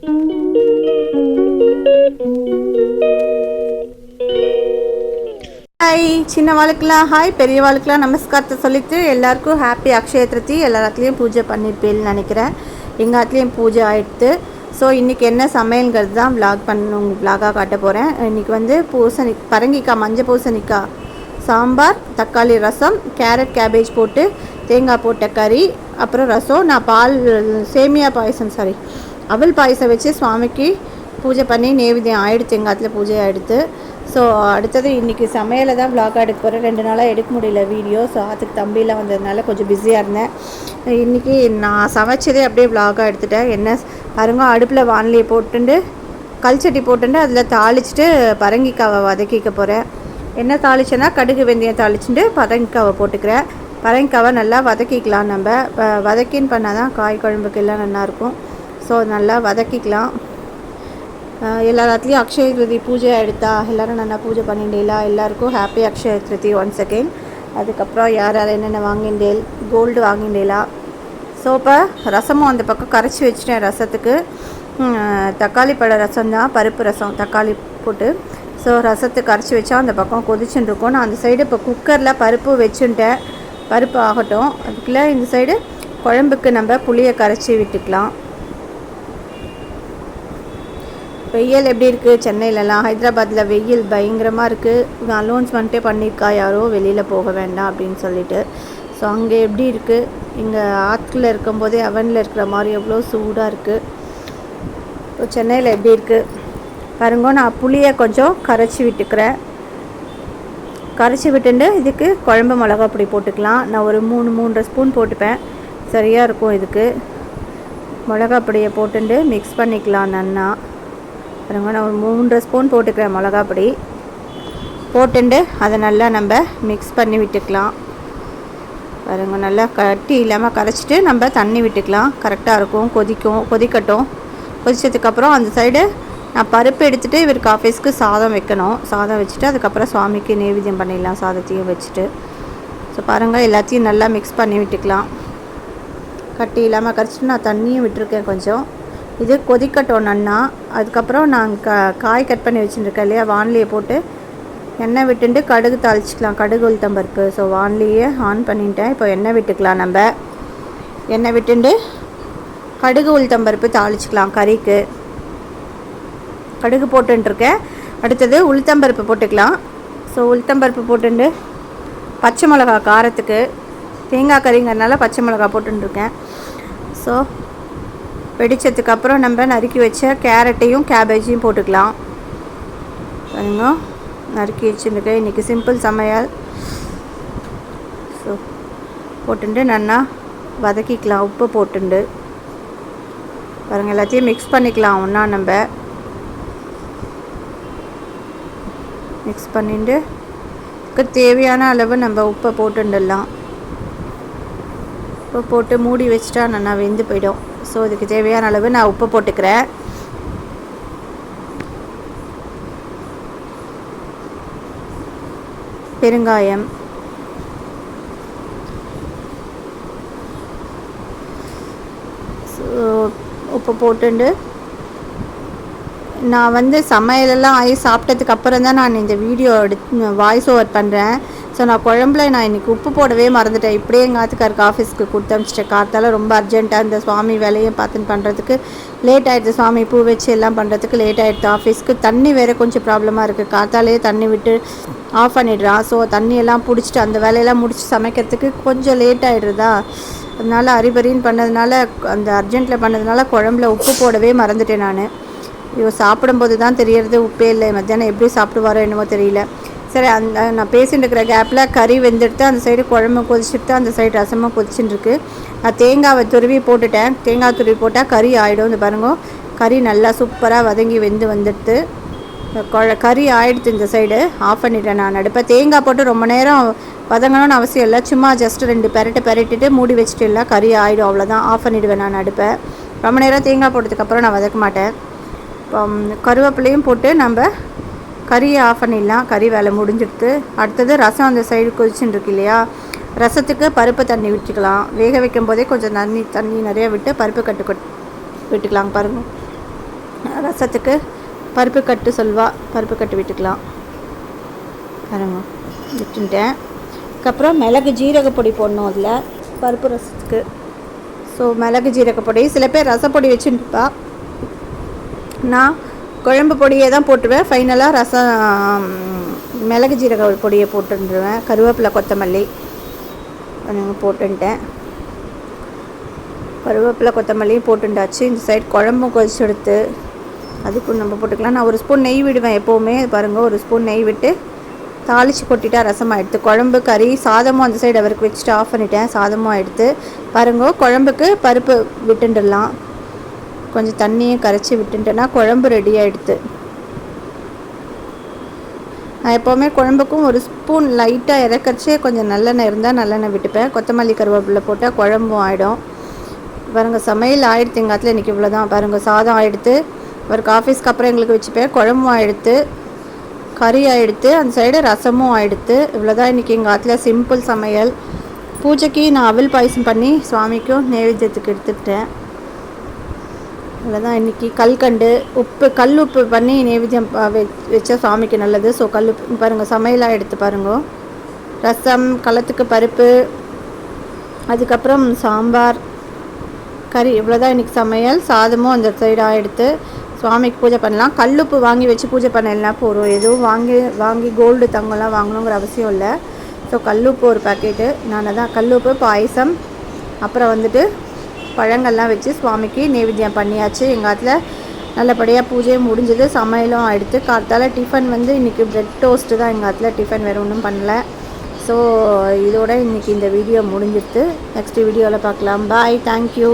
Hi சின்னவாளுக்கெலாம் hi, பெரியவாளுக்கெலாம் நமஸ்காரத்தை சொல்லிட்டு எல்லாருக்கும் happy Akshaya திருதி. எல்லாத்துலேயும் பூஜை பண்ணியிருப்பேன்னு நினைக்கிறேன். எங்கள் ஆத்துலேயும் பூஜை ஆகிடுது. ஸோ இன்றைக்கி என்ன சமையல்ங்கிறது தான் விளாகாக காட்ட போகிறேன். இன்றைக்கி வந்து பரங்கிக்காய், மஞ்சள் பூசணிக்காய் சாம்பார், தக்காளி ரசம், கேரட் கேபேஜ் போட்டு தேங்காய் போட்ட கறி, அப்புறம் ரசம். நான் சேமியா பாயசம் அவல் பாயசம் வச்சு சுவாமிக்கு பூஜை பண்ணி நேவேத்தியம் ஆகிடுச்சு. எங்கள் ஆற்றுல பூஜை ஆகிடுது. ஸோ அடுத்தது இன்றைக்கி சமையலை தான் விளாகாக எடுக்க போகிறேன். 2 நாளாக எடுக்க முடியல வீடியோ. ஸோ அதுக்கு தம்பிலாம் வந்ததுனால கொஞ்சம் பிஸியாக இருந்தேன். இன்றைக்கி நான் சமைச்சதே அப்படியே விளாகாக எடுத்துட்டேன். என்ன பாருங்க, அடுப்பில் வானிலையை போட்டுண்டு கல்சட்டி போட்டுண்டு அதில் தாளிச்சிட்டு பரங்கிக்காவை வதக்கிக்க போகிறேன். என்ன தாளிச்சேன்னா கடுகு வெந்தயம் தாளிச்சுட்டு பரங்கிக்காவை போட்டுக்கிறேன். பரங்கிக்காவை நல்லா வதக்கிக்கலாம். நம்ம வதக்கின்னு பண்ணால் தான் காய் குழம்புக்கு எல்லாம் நல்லாயிருக்கும். ஸோ நல்லா வதக்கிக்கலாம். எல்லாத்துலேயும் அக்ஷய திருதி பூஜை எடுத்தா எல்லோரும் நல்லா பூஜை பண்ணிட்டேலா. எல்லாருக்கும் ஹாப்பி அக்ஷய திருதி ஒன்ஸ் அகெயின். அதுக்கப்புறம் யார் என்னென்ன வாங்கிண்டேல், கோல்டு வாங்கிண்டேலா. ஸோ இப்போ ரசமும் அந்த பக்கம் கரைச்சி வச்சுட்டேன். ரசத்துக்கு தக்காளி பழ ரசம் தான், பருப்பு ரசம் தக்காளி போட்டு. ஸோ ரசத்துக்கு கரைச்சி வச்சா அந்த பக்கம் கொதிச்சுட்டு இருக்கும். நான் அந்த சைடு இப்போ குக்கரில் பருப்பு வச்சுட்டேன். பருப்பு ஆகட்டும். அதுக்குள்ளே இந்த சைடு குழம்புக்கு நம்ம புளியை கரைச்சி விட்டுக்கலாம். வெயில் எப்படி இருக்குது சென்னையிலலாம்? ஹைதராபாத்தில் வெயில் பயங்கரமாக இருக்குது. அனௌன்ஸ்மெண்ட்டே பண்ணியிருக்கா யாரோ வெளியில் போக வேண்டாம் அப்படின்னு சொல்லிட்டு. ஸோ அங்கே எப்படி இருக்குது? இங்கே ஆற்றுல இருக்கும்போதே அவனில் இருக்கிற மாதிரி எவ்வளோ சூடாக இருக்குது. இப்போ சென்னையில் எப்படி இருக்குது பாருங்க. நான் புளியை கொஞ்சம் கரைச்சி விட்டுக்கிறேன். கரைச்சி விட்டுண்டு இதுக்கு குழம்பு மிளகா பொடி போட்டுக்கலாம். நான் ஒரு 3 ஸ்பூன் போட்டுப்பேன், சரியாக இருக்கும் இதுக்கு. மிளகா பொடியை போட்டுண்டு மிக்ஸ் பண்ணிக்கலாம் நன்னா. பாருங்க, நான் ஒரு 3 ஸ்பூன் போட்டுக்கிறேன் மிளகா பொடி. போட்டுண்டு அதை நல்லா நம்ம மிக்ஸ் பண்ணி விட்டுக்கலாம். பாருங்க, நல்லா கட்டி இல்லாமல் கரைச்சிட்டு நம்ம தண்ணி விட்டுக்கலாம். கரெக்டாக இருக்கும். கொதிக்கட்டும். கொதிச்சதுக்கப்புறம் அந்த சைடு நான் பருப்பு எடுத்துகிட்டு இவருக்கு ஆஃபீஸ்க்கு சாதம் வைக்கணும். சாதம் வச்சுட்டு அதுக்கப்புறம் சுவாமிக்கு நைவேத்தியம் பண்ணிடலாம் சாதத்தையும் வச்சுட்டு. ஸோ பாருங்கள், எல்லாத்தையும் நல்லா மிக்ஸ் பண்ணி விட்டுக்கலாம். கட்டி இல்லாமல் கரைச்சிட்டு நான் தண்ணியும் விட்டுருக்கேன் கொஞ்சம். இது கொதிக்கட்டும் நன்னா. அதுக்கப்புறம் நான் காய் கட் பண்ணி வச்சுருக்கேன் இல்லையா, வானிலையை போட்டு எண்ணெய் விட்டுட்டு கடுகு தாளிச்சிக்கலாம். கடுகு உளுத்தம்பருப்பு. ஸோ வானிலையே ஆன் பண்ணிட்டேன். இப்போ எண்ணெய் விட்டுக்கலாம். நம்ம எண்ணெய் விட்டுண்டு கடுகு உளுத்தம்பருப்பு தாளிச்சிக்கலாம். கறிக்கு கடுகு போட்டுருக்கேன். அடுத்தது உளுத்தம்பருப்பு போட்டுக்கலாம். ஸோ உளுத்தம்பருப்பு போட்டுண்டு பச்சை மிளகா காரத்துக்கு, தேங்காய் கறிங்கிறதுனால பச்சை மிளகா போட்டுருக்கேன். ஸோ வெடிச்சதுக்கப்புறம் நம்ம நறுக்கி வச்ச கேரட்டையும் கேபேஜையும் போட்டுக்கலாம். பாருங்க, நறுக்கி வச்சுருக்கேன். இன்றைக்கி சிம்பிள் சமையல். ஸோ போட்டுண்டு நல்லா வதக்கிக்கலாம். உப்பு போட்டுண்டு பாருங்கள், எல்லாத்தையும் மிக்ஸ் பண்ணிக்கலாம். ஒன்றா நம்ம மிக்ஸ் பண்ணிட்டு தேவையான அளவு நம்ம உப்பை போட்டுடலாம். உப்பு போட்டு மூடி வச்சிட்டா நல்லா வெந்து போயிடும். ஸோ இதுக்கு தேவையான அளவு நான் உப்பு போட்டுக்கிறேன். பெருங்காயம், உப்பு போட்டுண்டு நான் வந்து சமையலெல்லாம் ஆகி சாப்பிட்டதுக்கு அப்புறம் தான் நான் இந்த வீடியோ வாய்ஸ் ஓவர் பண்ணுறேன். ஸோ நான் குழம்புல நான் இன்றைக்கி உப்பு போடவே மறந்துட்டேன். இப்படியே எங்கள் ஆத்துக்காருக்கு ஆஃபீஸ்க்கு கொடுத்து அனுப்பிச்சிட்டேன். காத்தால ரொம்ப அர்ஜென்ட்டாக இந்த சுவாமி வேலையும் பார்த்துன்னு பண்ணுறதுக்கு லேட் ஆகிடுது. சுவாமி பூ வச்சு எல்லாம் பண்ணுறதுக்கு லேட் ஆகிடுது. ஆஃபீஸ்க்கு தண்ணி வேறு கொஞ்சம் ப்ராப்ளமாக இருக்குது. காத்தாலே தண்ணி விட்டு ஆஃப் பண்ணிடுறான். ஸோ தண்ணியெல்லாம் பிடிச்சிட்டு அந்த வேலையெல்லாம் முடிச்சு சமைக்கிறதுக்கு கொஞ்சம் லேட் ஆகிடுறதா. அதனால் அரிபரின்னு பண்ணதுனால, அந்த அர்ஜென்ட்டில் பண்ணதுனால குழம்புல உப்பு போடவே மறந்துட்டேன் நான். இவன் சாப்பிடும்போது தான் தெரியறது உப்பே இல்லை. மத்தியானம் எப்படி சாப்பிடுவாரோ என்னமோ தெரியல. சரி, நான் பேசிகிட்டு இருக்கிற கேப்பில் கறி வெந்துடுத்து, அந்த சைடு குழம்பு கொதிச்சுட்டு அந்த சைடு ரசமாக கொதிச்சுட்டு இருக்கு. நான் தேங்காவை துருவி போட்டுட்டேன். தேங்காய் துருவி போட்டால் கறி ஆகிடும். இந்த பாருங்க, கறி நல்லா சூப்பராக வதங்கி வந்துடுத்து. கறி ஆகிடுது. இந்த சைடு ஆஃப் பண்ணிட்டேன் நான் அடுப்பை. தேங்காய் போட்டு ரொம்ப நேரம் வதங்கணும்னு அவசியம் இல்லை. சும்மா ஜஸ்ட் 2 பெரட்டிட்டு மூடி வச்சுட்டு இல்லை, கறி ஆகிடும். அவ்வளோதான், ஆஃப் பண்ணிவிடுவேன் நான் அடுப்பை. ரொம்ப நேரம் தேங்காய் போட்டதுக்கப்புறம் நான் வதக்க மாட்டேன். கருவேப்பிலையும் போட்டு நம்ம கறியை ஆஃப் பண்ணிடலாம். கறி வேலை முடிஞ்சிடுது. அடுத்தது ரசம் அந்த சைடு கொதிச்சுட்டு இருக்கு இல்லையா, ரசத்துக்கு பருப்பு தண்ணி விட்டுக்கலாம். வேக வைக்கும் போதே கொஞ்சம் தண்ணி நிறையா விட்டு பருப்பு விட்டுக்கலாம். பாருங்கள், ரசத்துக்கு பருப்பு கட்டு சொல்வா, பருப்பு கட்டு விட்டுக்கலாம் பாருங்க, விட்டுட்டேன். அதுக்கப்புறம் மிளகு ஜீரகப்பொடி போடணும் அதில் பருப்பு ரசத்துக்கு. ஸோ மிளகு ஜீரகப்பொடி, சில பேர் ரசப்பொடி வச்சுட்டுப்பா, நான் குழம்பு பொடியே தான் போட்டுருவேன். ஃபைனலாக ரசம் மிளகு ஜீரக பொடியை போட்டுருவேன். கருவேப்பிலை கொத்தமல்லி போட்டுட்டேன். கருவேப்பிலை கொத்தமல்லியும் போட்டுண்டாச்சு. இந்த சைடு குழம்பும் கொதிச்சு எடுத்து அதுக்கும் நம்ம போட்டுக்கலாம். நான் ஒரு ஸ்பூன் நெய் விடுவேன் எப்போவுமே. பாருங்கள், ஒரு ஸ்பூன் நெய் விட்டு தாளித்து கொட்டிட்டா ரசமாக எடுத்து, குழம்பு கறி சாதமும் அந்த சைடு அவருக்கு வச்சுட்டு ஆஃப் பண்ணிட்டேன். சாதமும் எடுத்து பாருங்க, குழம்புக்கு பருப்பு விட்டுடலாம். கொஞ்சம் தண்ணியை கரைச்சி விட்டுட்டேன்னா குழம்பு ரெடியாக எடுத்து. நான் எப்போவுமே குழம்புக்கும் ஒரு ஸ்பூன் லைட்டாக இறக்கரிச்சே கொஞ்சம் நல்லெண்ணெய் இருந்தால் நல்லெண்ணெய் விட்டுப்பேன். கொத்தமல்லி கருவேப்பிலை போட்டால் குழம்பும் ஆகிடும். பாருங்கள், சமையல் ஆகிடுத்து எங்கள் ஆற்றுல இன்றைக்கி இவ்வளோ தான். பாருங்கள், சாதம் ஆகிடுத்து, அவருக்கு ஆஃபீஸ்க்கு அப்புறம் எங்களுக்கு வச்சுப்பேன். குழம்பும் ஆகிடுத்து, கறி ஆகிடுத்து, அந்த சைடு ரசமும் ஆகிடுத்து. இவ்வளோ தான் இன்றைக்கி எங்கள் ஆற்றுல சிம்பிள் சமையல். பூஜைக்கு நான் அவல் பாயசம் பண்ணி சுவாமிக்கும் நைவேத்தியத்துக்கு எடுத்துக்கிட்டேன். இவ்வளோதான் இன்றைக்கி. கல்கண்டு உப்பு, கல் உப்பு பண்ணி நைவேத்தியம் வச்சா சுவாமிக்கு நல்லது. ஸோ கல் உப்பு பாருங்கள், சமையலாக எடுத்து பாருங்க. ரசம், களத்துக்கு பருப்பு, அதுக்கப்புறம் சாம்பார், கறி, இவ்வளோதான் இன்றைக்கி சமையல். சாதமும் அந்த சைடாக எடுத்து சுவாமிக்கு பூஜை பண்ணலாம். கல்லுப்பு வாங்கி வச்சு பூஜை பண்ணலாம் போகிறோம். எதுவும் வாங்கி கோல்டு தங்கம்லாம் வாங்கணுங்கிற அவசியம் இல்லை. ஸோ கல்லுப்பு ஒரு பாக்கெட்டு, நான் தான் கல்லுப்பு, பாயசம், அப்புறம் வந்துட்டு பழங்கள்லாம் வச்சு சுவாமிக்கு நைவேத்தியம் பண்ணியாச்சு. எங்கள் ஆற்றுல நல்லபடியாக பூஜையும் முடிஞ்சது, சமையலும் ஆகிடுத்து. காத்தால டிஃபன் வந்து இன்றைக்கி ப்ரெட் டோஸ்ட்டு தான் எங்கள் ஆற்றுல டிஃபன், வேறு ஒன்றும் பண்ணல. ஸோ இதோட இன்றைக்கி இந்த வீடியோ முடிஞ்சிடுது. நெக்ஸ்ட் வீடியோவில் பார்க்கலாம். பாய், தேங்க்யூ.